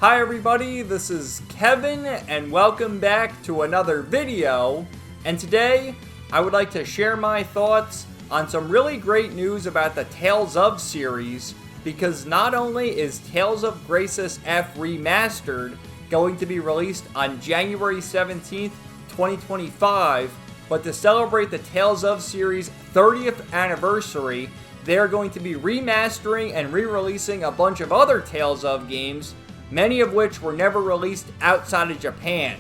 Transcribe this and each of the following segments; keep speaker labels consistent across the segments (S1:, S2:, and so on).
S1: Hi everybody, this is Kevin and welcome back to another video. And today I would like to share my thoughts on some really great news about the Tales of series, because not only is Tales of Graces F Remastered going to be released on January 17th, 2025, but to celebrate the Tales of series 30th anniversary, they're going to be remastering and re-releasing a bunch of other Tales of games, many of which were never released outside of Japan.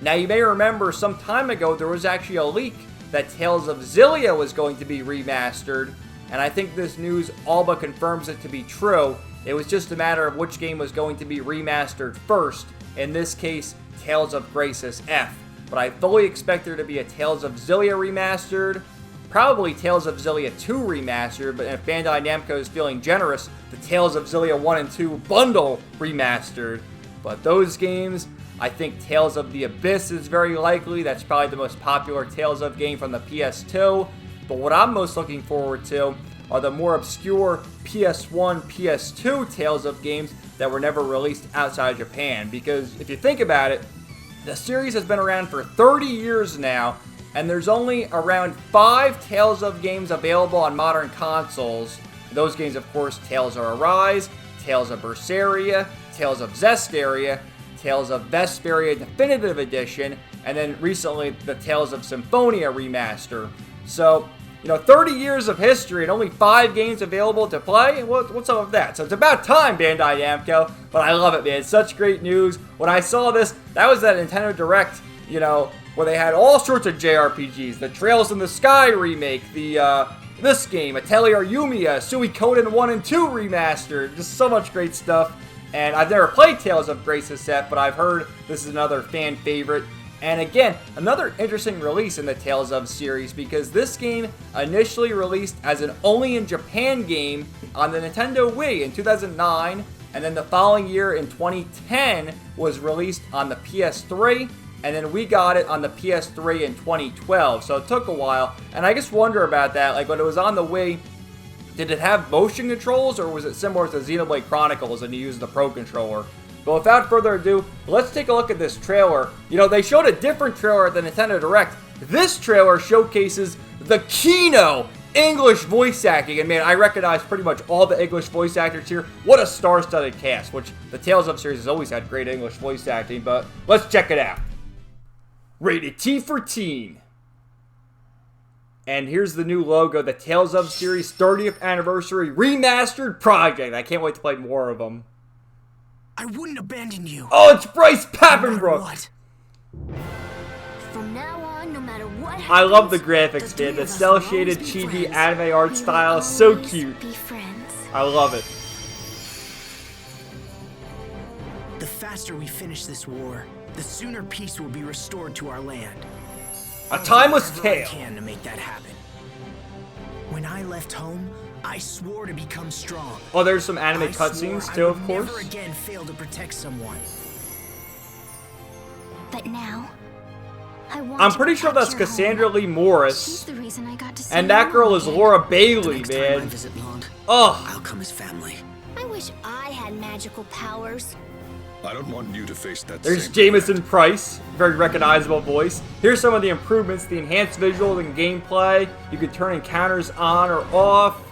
S1: Now, you may remember some time ago there was actually a leak that Tales of Xillia was going to be remastered, and I think this news all but confirms it to be true. It was just a matter of which game was going to be remastered first, in this case, Tales of Graces F. But I fully expect there to be a Tales of Xillia remastered, probably Tales of Xillia 2 remastered, but if Bandai Namco is feeling generous, the Tales of Xillia 1 and 2 bundle remastered. But those games, I think Tales of the Abyss is very likely. That's probably the most popular Tales of game from the PS2. But what I'm most looking forward to are the more obscure PS1, PS2 Tales of games that were never released outside Japan. Because if you think about it, the series has been around for 30 years now, and there's only around 5 Tales of games available on modern consoles. Those games, of course, Tales of Arise, Tales of Berseria, Tales of Zestiria, Tales of Vesperia Definitive Edition, and then recently the Tales of Symphonia remaster. So, 30 years of history and only 5 games available to play? What's up with that? So it's about time, Bandai Namco, but I love it, man. It's such great news. When I saw this, that was that Nintendo Direct, where they had all sorts of JRPGs. The Trails in the Sky remake, this game, Atelier Yumiya, Suikoden 1 and 2 remastered. Just so much great stuff. And I've never played Tales of Graces F, but I've heard this is another fan favorite. And again, another interesting release in the Tales of series, because this game initially released as an only in Japan game on the Nintendo Wii in 2009, and then the following year in 2010 was released on the PS3, and then we got it on the PS3 in 2012, so it took a while. And I just wonder about that, like when it was on the Wii, did it have motion controls, or was it similar to Xenoblade Chronicles and you used the Pro Controller? But without further ado, let's take a look at this trailer. They showed a different trailer at the Nintendo Direct. This trailer showcases the Kino English voice acting. And man, I recognize pretty much all the English voice actors here. What a star-studded cast, which the Tales of series has always had great English voice acting. But let's check it out. Rated T for Teen. And here's the new logo, the Tales of series 30th anniversary remastered project. I can't wait to play more of them.
S2: I wouldn't abandon you.
S1: Oh, it's Bryce Papenbrook.
S3: From now on, no matter what happens,
S1: I love the graphics, man. The cel-shaded chibi anime art style is so cute.
S3: Be friends.
S1: I love it.
S2: The faster we finish this war, the sooner peace will be restored to our land.
S1: A timeless tale.
S2: I can to make that happen. When I left home, I swore to become strong.
S1: Oh, there's some anime cutscenes too, of course.
S2: Never again fail to protect someone.
S3: But now,
S1: I'm pretty sure that's Cassandra Lee Morris.
S3: She's the reason I got to see
S1: and that girl is Laura Bailey,
S2: Next time I
S1: man.
S2: visit Lond,
S1: Oh,
S2: I'll come as family.
S3: I wish I had magical powers.
S4: I don't want you to face that.
S1: there's
S4: same
S1: Jameson
S4: threat.
S1: Price, very recognizable voice. Here's some of the improvements: the enhanced visuals and gameplay. You can turn encounters on or off.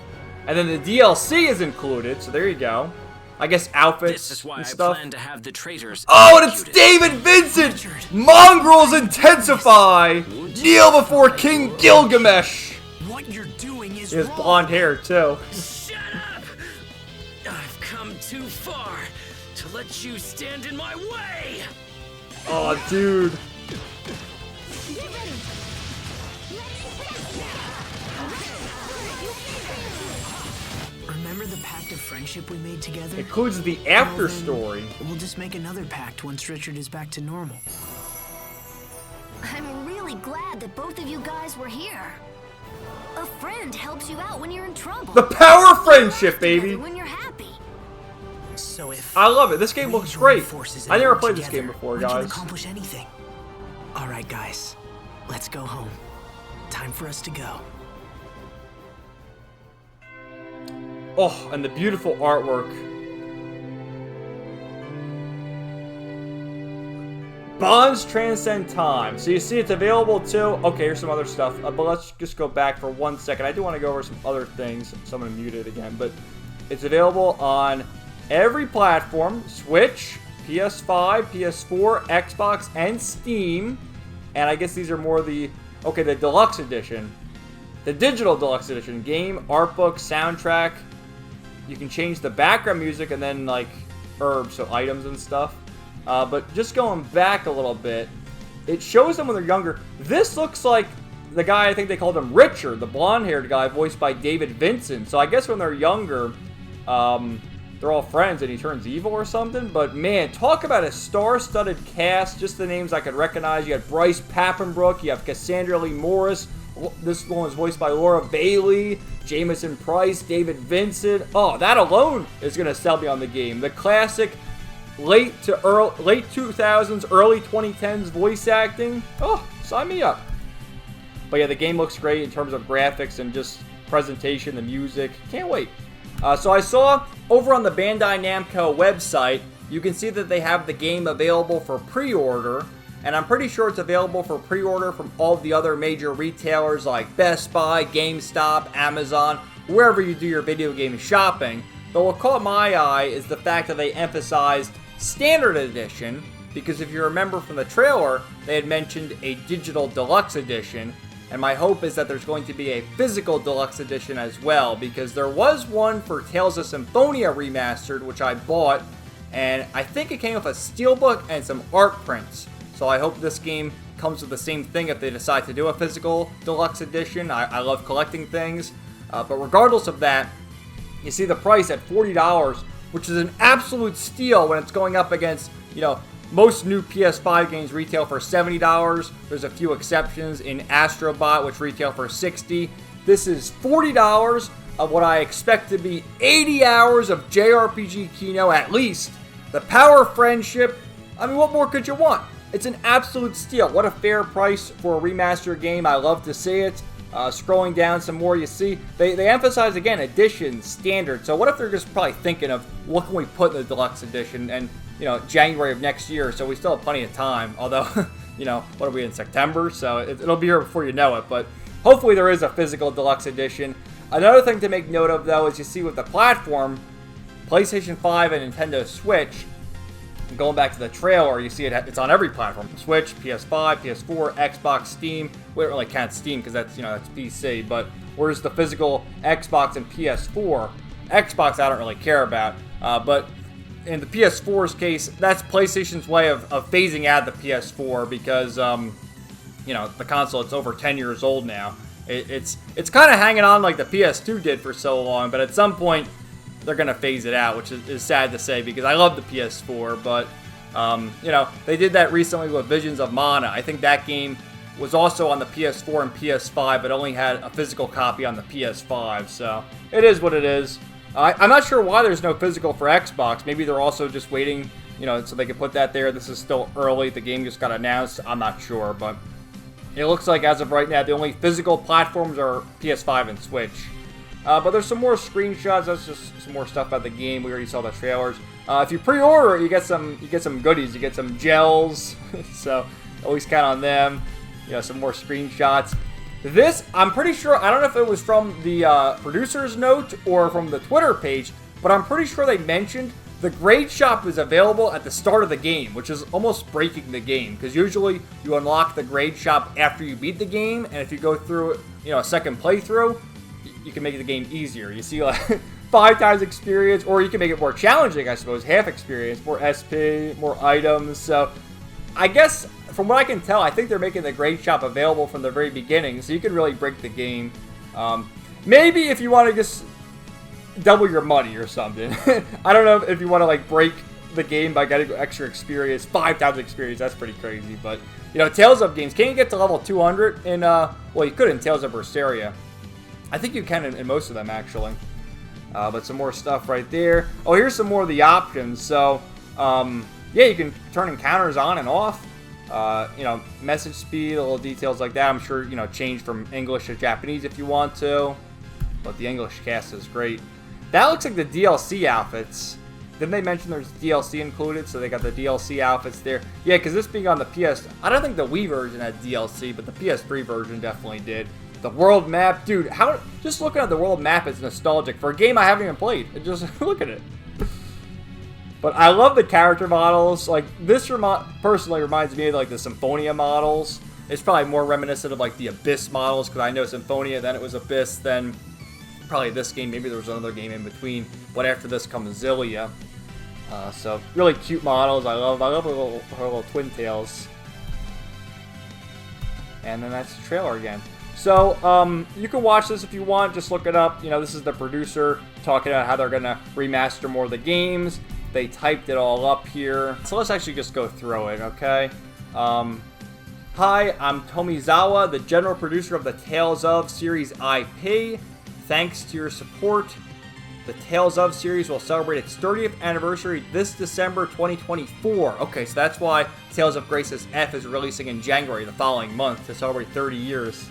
S1: And then the DLC is included, so there you go. I guess outfits
S5: This is why
S1: and
S5: I
S1: stuff.
S5: plan to have the traitors.
S1: Oh, and it's
S5: executed.
S1: David Vincent! Mongrels intensify! Kneel before King Gilgamesh!
S2: What you're doing is
S1: He has
S2: wrong.
S1: blonde hair, too.
S5: Shut up! I've come too far to let you stand in my way.
S1: Oh, dude.
S2: Remember the pact of friendship we made together?
S1: Includes the
S2: Well,
S1: after
S2: then,
S1: story.
S2: We'll just make another pact once Richard is back to normal.
S3: I'm really glad that both of you guys were here. A friend helps you out when you're in trouble.
S1: The power of friendship, baby.
S3: When you're happy.
S2: So if
S1: I love it. This game
S2: we
S1: looks
S2: join
S1: great.
S2: forces
S1: I
S2: and
S1: never
S2: work
S1: played this
S2: together,
S1: game before,
S2: we can
S1: guys.
S2: accomplish anything. All right, guys, let's go home. Time for us to go.
S1: Oh, and the beautiful artwork. Bonds transcend time. So you see it's available too. Okay, here's some other stuff. But let's just go back for 1 second. I do want to go over some other things. So I'm going to mute it again. But it's available on every platform. Switch, PS5, PS4, Xbox, and Steam. And I guess these are more the deluxe edition. The digital deluxe edition. Game, art book, soundtrack. You can change the background music and then like herbs, so items and stuff. But just going back a little bit, it shows them when they're younger. This looks like the guy, I think they called him Richard, the blonde-haired guy, voiced by David Vincent. So I guess when they're younger, they're all friends and he turns evil or something. But man, talk about a star-studded cast. Just the names I could recognize. You got Bryce Papenbrook. You have Cassandra Lee Morris. This one was voiced by Laura Bailey, Jamison Price, David Vincent. Oh, that alone is going to sell me on the game. The classic late 2000s, early 2010s voice acting. Oh, sign me up. But yeah, the game looks great in terms of graphics and just presentation, the music. Can't wait. So I saw over on the Bandai Namco website, you can see that they have the game available for pre-order. And I'm pretty sure it's available for pre-order from all the other major retailers like Best Buy, GameStop, Amazon, wherever you do your video game shopping. But what caught my eye is the fact that they emphasized Standard Edition, because if you remember from the trailer, they had mentioned a digital deluxe edition. And my hope is that there's going to be a physical deluxe edition as well, because there was one for Tales of Symphonia Remastered, which I bought, and I think it came with a steelbook and some art prints. So I hope this game comes with the same thing if they decide to do a physical deluxe edition. I love collecting things. But regardless of that, you see the price at $40, which is an absolute steal when it's going up against, most new PS5 games retail for $70. There's a few exceptions in Astro Bot, which retail for $60. This is $40 of what I expect to be 80 hours of JRPG Kino at least. The power of friendship. I mean, what more could you want? It's an absolute steal. What a fair price for a remastered game. I love to see it. Scrolling down some more, you see, they emphasize, again, edition, standard. So what if they're just probably thinking of what can we put in the deluxe edition and, January of next year, so we still have plenty of time. Although, what are we in, September? So it'll be here before you know it. But hopefully there is a physical deluxe edition. Another thing to make note of, though, is you see with the platform, PlayStation 5 and Nintendo Switch, going back to the trailer, you see it's on every platform. Switch, PS5, PS4, Xbox, Steam. We don't really count Steam because that's PC, but where's the physical Xbox and PS4? Xbox I don't really care about, but in the PS4's case, that's PlayStation's way of phasing out the PS4 because, the console, it's over 10 years old now. It's kind of hanging on like the PS2 did for so long, but at some point, they're going to phase it out, which is sad to say because I love the PS4, but, they did that recently with Visions of Mana. I think that game was also on the PS4 and PS5, but only had a physical copy on the PS5, so it is what it is. I'm not sure why there's no physical for Xbox. Maybe they're also just waiting, so they can put that there. This is still early. The game just got announced. I'm not sure, but it looks like as of right now, the only physical platforms are PS5 and Switch. But there's some more screenshots. That's just some more stuff about the game. We already saw the trailers. If you pre-order, you get some goodies. You get some gels, so always count on them. Some more screenshots. This, I'm pretty sure, I don't know if it was from the producer's note or from the Twitter page, but I'm pretty sure they mentioned the grade shop is available at the start of the game, which is almost breaking the game, because usually you unlock the grade shop after you beat the game, and if you go through, a second playthrough, you can make the game easier. You see, like, 5 times experience, or you can make it more challenging, I suppose, half experience, more SP, more items, so I guess, from what I can tell, I think they're making the grade shop available from the very beginning, so you can really break the game. Maybe if you want to just double your money or something. I don't know if you want to, break the game by getting extra experience, 5 times experience, that's pretty crazy, but, Tales of games, can you get to level 200 in, well, you could in Tales of Berseria. I think you can in most of them, actually. But some more stuff right there. Oh, here's some more of the options. So, yeah, you can turn encounters on and off. Message speed, little details like that. I'm sure, change from English to Japanese if you want to. But the English cast is great. That looks like the DLC outfits. Didn't they mention there's DLC included? So they got the DLC outfits there. Yeah, because this being on the PS... I don't think the Wii version had DLC, but the PS3 version definitely did. The world map, dude, how... Just looking at the world map is nostalgic for a game I haven't even played. Just look at it. But I love the character models. Like, this personally reminds me of, like, the Symphonia models. It's probably more reminiscent of, like, the Abyss models, because I know Symphonia, then it was Abyss, then probably this game. Maybe there was another game in between. But after this comes Xillia. So, really cute models. I love her little twin tails. And then that's the trailer again. So, you can watch this if you want. Just look it up. You know, this is the producer talking about how they're going to remaster more of the games. They typed it all up here. So let's actually just go through it, okay? Hi, I'm Tomizawa, the general producer of the Tales of series IP. Thanks to your support, the Tales of series will celebrate its 30th anniversary this December 2024. Okay, so that's why Tales of Graces F is releasing in January, the following month, to celebrate 30 years.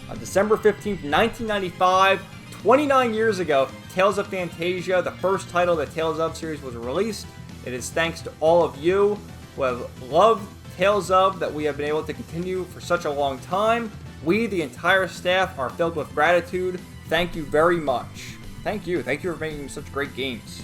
S1: On December 15th, 1995, 29 years ago, Tales of Fantasia, the first title of the Tales of series, was released. It is thanks to all of you who have loved Tales of that we have been able to continue for such a long time. We, the entire staff, are filled with gratitude. Thank you very much. Thank you. Thank you for making such great games.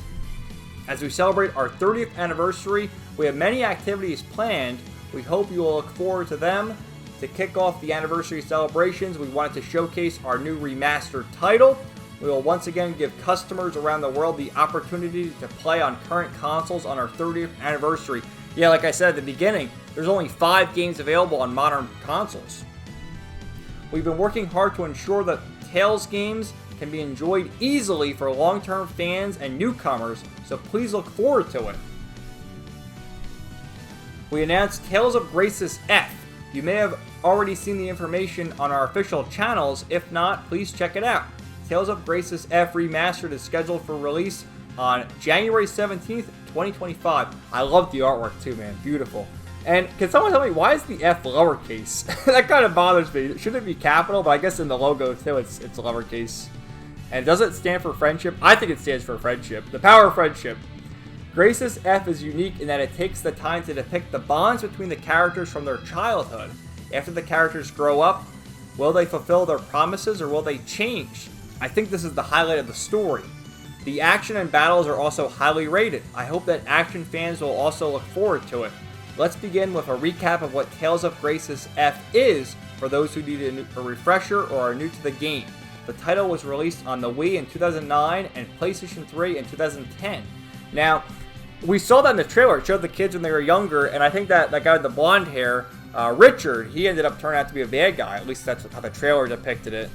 S1: As we celebrate our 30th anniversary, we have many activities planned. We hope you will look forward to them. To kick off the anniversary celebrations, we wanted to showcase our new remastered title. We will once again give customers around the world the opportunity to play on current consoles on our 30th anniversary. Yeah, like I said at the beginning, there's only 5 games available on modern consoles. We've been working hard to ensure that Tales games can be enjoyed easily for long-term fans and newcomers, so please look forward to it. We announced Tales of Graces F. You may have already seen the information on our official channels. If not, please check it out. Tales of Graces F Remastered is scheduled for release on January 17th, 2025. I love the artwork too, man. Beautiful. And can someone tell me, why is the F lowercase? That kind of bothers me. Shouldn't it be capital? But I guess in the logo too, it's lowercase. And does it stand for friendship? I think it stands for friendship. The power of friendship. Graces F is unique in that it takes the time to depict the bonds between the characters from their childhood. After the characters grow up, will they fulfill their promises or will they change? I think this is the highlight of the story. The action and battles are also highly rated. I hope that action fans will also look forward to it. Let's begin with a recap of what Tales of Graces F is for those who need a refresher or are new to the game. The title was released on the Wii in 2009 and PlayStation 3 in 2010. Now, we saw that in the trailer. It showed the kids when they were younger, and I think that guy with the blonde hair, Richard, he ended up turning out to be a bad guy. At least that's how the trailer depicted it.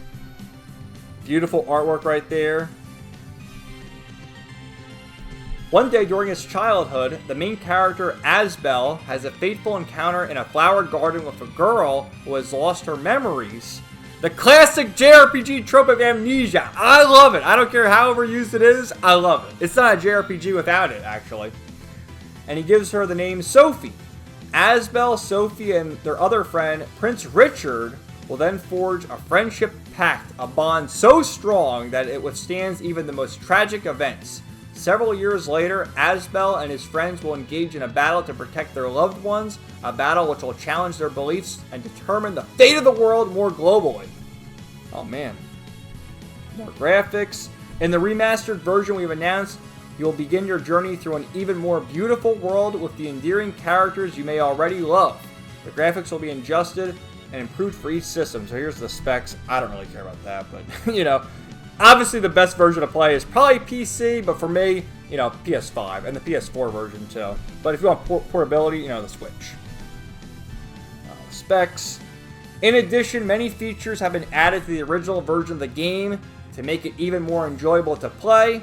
S1: Beautiful artwork right there. One day during his childhood, the main character, Asbel, has a fateful encounter in a flower garden with a girl who has lost her memories. The classic JRPG trope of amnesia. I love it. I don't care how overused it is. I love it. It's not a JRPG without it, actually. And he gives her the name Sophie. Asbel, Sophie, and their other friend, Prince Richard, will then forge a friendship pact, a bond so strong that it withstands even the most tragic events. Several years later, Asbel and his friends will engage in a battle to protect their loved ones, a battle which will challenge their beliefs and determine the fate of the world more globally. Oh man. More graphics. In the remastered version we've announced, you will begin your journey through an even more beautiful world with the endearing characters you may already love. The graphics will be adjusted and improved for each system. So here's the specs. I don't really care about that, but you know, obviously the best version to play is probably PC, but for me, you know, PS5 and the PS4 version too. But if you want portability, you know, the Switch. Specs. In addition, many features have been added to the original version of the game to make it even more enjoyable to play.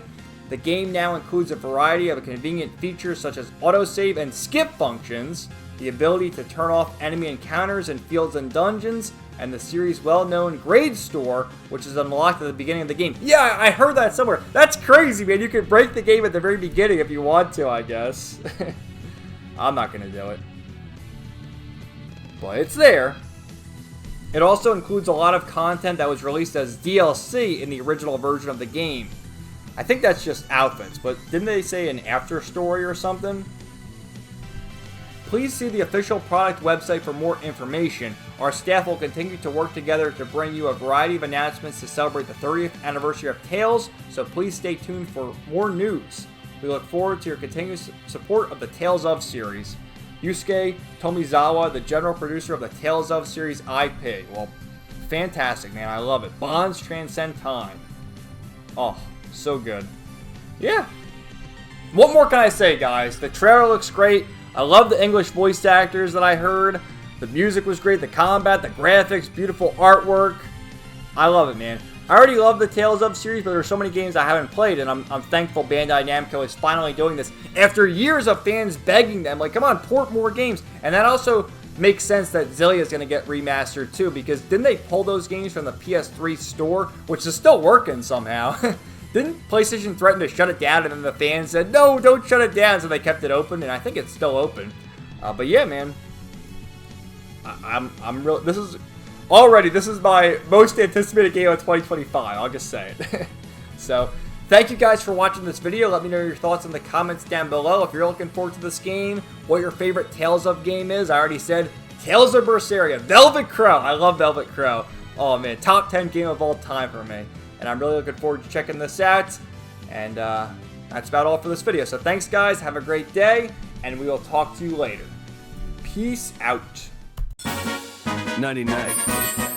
S1: The game now includes a variety of convenient features such as autosave and skip functions, the ability to turn off enemy encounters in fields and dungeons, and the series' well-known grade store, which is unlocked at the beginning of the game. Yeah, I heard that somewhere. That's crazy, man. You can break the game at the very beginning if you want to, I guess. I'm not going to do it. But it's there. It also includes a lot of content that was released as DLC in the original version of the game. I think that's just outfits, but didn't they say an after story or something? Please see the official product website for more information. Our staff will continue to work together to bring you a variety of announcements to celebrate the 30th anniversary of Tales, so please stay tuned for more news. We look forward to your continuous support of the Tales of series. Yusuke Tomizawa, the general producer of the Tales of series IP. Well, fantastic, man. I love it. Bonds transcend time. Oh, so good. Yeah. What more can I say, guys? The trailer looks great. I love the English voice actors that I heard. The music was great. The combat, the graphics, beautiful artwork. I love it, man. I already love the Tales of series, but there's so many games I haven't played, and I'm thankful Bandai Namco is finally doing this after years of fans begging them, like, come on, port more games. And that also makes sense that Xillia is going to get remastered too, because didn't they pull those games from the PS3 store, which is still working somehow? Didn't PlayStation threaten to shut it down, and then the fans said, no, don't shut it down, so they kept it open, and I think it's still open. But yeah, man, I'm real. This is my most anticipated game of 2025. I'll just say it. So, thank you guys for watching this video. Let me know your thoughts in the comments down below. If you're looking forward to this game, what your favorite Tales of game is. I already said Tales of Berseria, Velvet Crow. I love Velvet Crow. Oh man, top 10 game of all time for me. And I'm really looking forward to checking this out. And that's about all for this video. So thanks, guys. Have a great day. And we will talk to you later. Peace out.
S6: Nighty night.